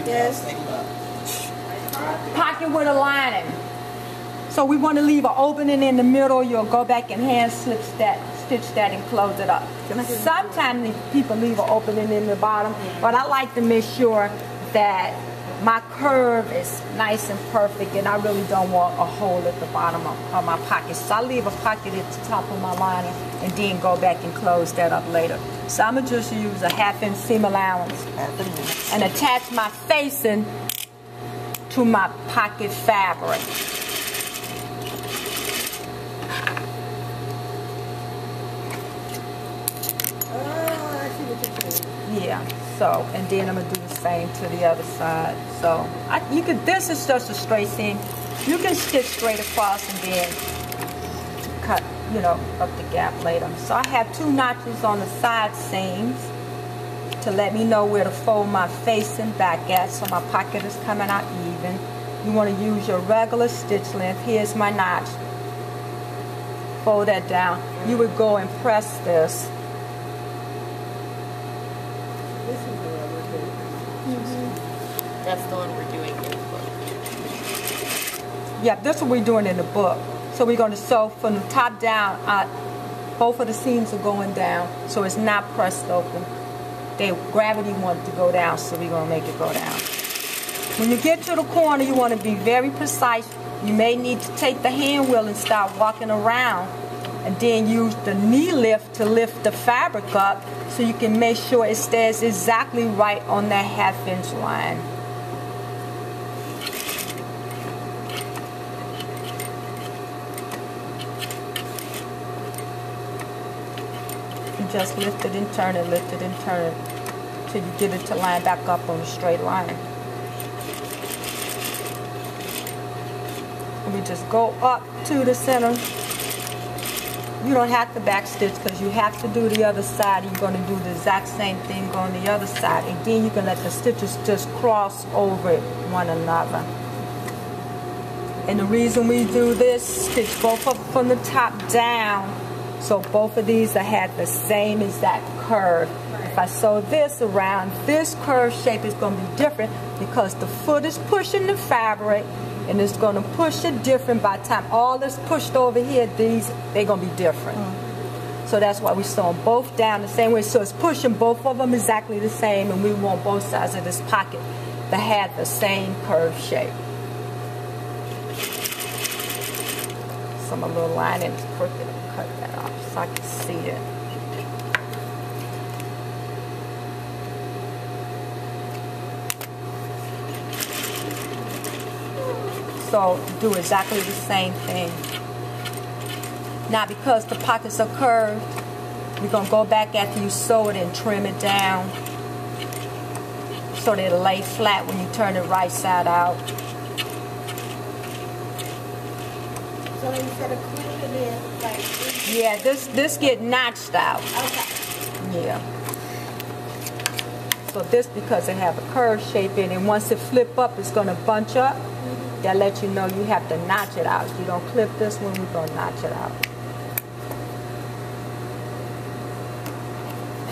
Yes. Pocket with a lining. So we want to leave an opening in the middle. You'll go back and hand stitch that and close it up. Sometimes people leave an opening in the bottom, but I like to make sure that my curve is nice and perfect, and I really don't want a hole at the bottom of my pocket. So I leave a pocket at the top of my liner and then go back and close that up later. So I'm going to just use a 1/2 inch seam allowance and attach my facing to my pocket fabric. Yeah, so, and then I'm gonna do the same to the other side. So, this is just a straight seam. You can stitch straight across and then cut, up the gap later. So I have 2 notches on the side seams to let me know where to fold my facing back at, so my pocket is coming out even. You want to use your regular stitch length. Here's my notch. Fold that down. You would go and press this. That's the one we're doing in the book. Yeah, this is what we're doing in the book. So we're going to sew from the top down. Both of the seams are going down, so it's not pressed open. Gravity wants to go down, so we're going to make it go down. When you get to the corner, you want to be very precise. You may need to take the hand wheel and start walking around, and then use the knee lift to lift the fabric up so you can make sure it stays exactly right on that 1/2 inch line. And just lift it and turn it, lift it and turn it till you get it to line back up on a straight line. And we just go up to the center. You don't have to back stitch because you have to do the other side. You're going to do the exact same thing on the other side, and then you can let the stitches just cross over one another. And the reason we do this, stitch both up from the top down, so both of these have the same exact curve. If I sew this around, this curve shape is going to be different because the foot is pushing the fabric, and it's going to push it different. By the time all this pushed over here, they're going to be different. So that's why we sew them both down the same way. So it's pushing both of them exactly the same, and we want both sides of this pocket to have the same curve shape. So my little line is crooked. I'll cut that off so I can see it. So do exactly the same thing. Now because the pockets are curved, we're going to go back after you sew it and trim it down so that it'll lay flat when you turn it right side out. So instead of clipping it like this? Yeah, this get notched out. Okay. Yeah. So this, because it have a curved shape in it, and once it flip up, it's going to bunch up. That let you know you have to notch it out. You don't clip this one, we're going to notch it out.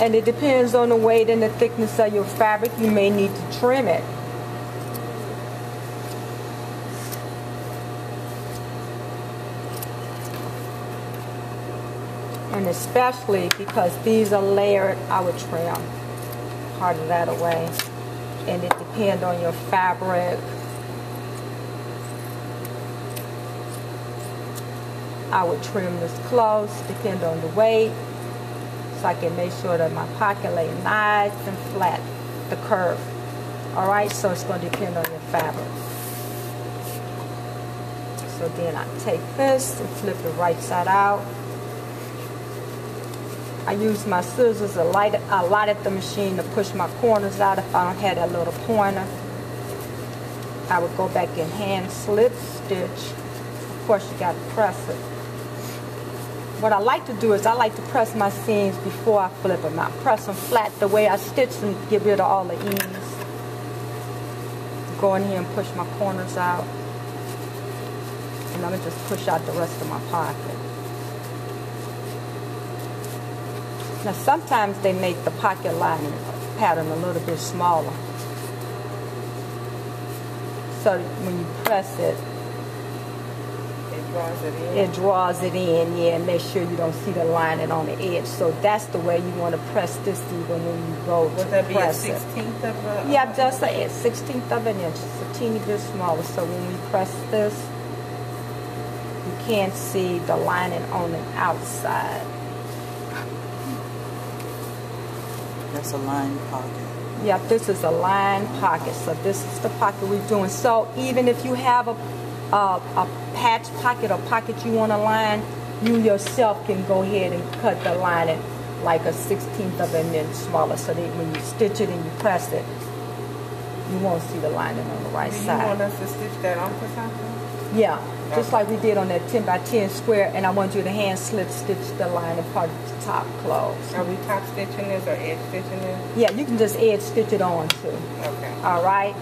And it depends on the weight and the thickness of your fabric. You may need to trim it. And especially because these are layered, I would trim part of that away. And it depends on your fabric. I would trim this close, depend on the weight, so I can make sure that my pocket lay nice and flat, the curve. Alright, so it's going to depend on your fabric. So then I take this and flip it right side out. I use my scissors a lot at the machine to push my corners out if I don't have that little pointer. I would go back and hand slip stitch. Of course you got to press it. What I like to do is I like to press my seams before I flip them out. Press them flat the way I stitch them, get rid of all the ease. Go in here and push my corners out. And I'm going to just push out the rest of my pocket. Now sometimes they make the pocket lining pattern a little bit smaller. so when you press it, It draws it in. it draws it in, yeah, and make sure you don't see the lining on the edge. So that's the way you want to press this even when you go Would to that be a press it. 16th of a... Yeah, just a 16th of an inch, it's a teeny bit smaller. So when we press this, you can't see the lining on the outside. That's a line pocket. Yep, this is a line pocket. So this is the pocket we're doing. So even if you have a patch pocket or pocket you want to line, you yourself can go ahead and cut the lining like a 16th of an inch smaller, so that when you stitch it and you press it, you won't see the lining on the right Do you side. want us to stitch that onto something? Yeah, just like we did on that 10 by 10 square, and I want you to hand slip stitch the lining part of the top closed. Are we top stitching this or edge stitching this? Yeah, you can just edge stitch it on too. Okay. All right,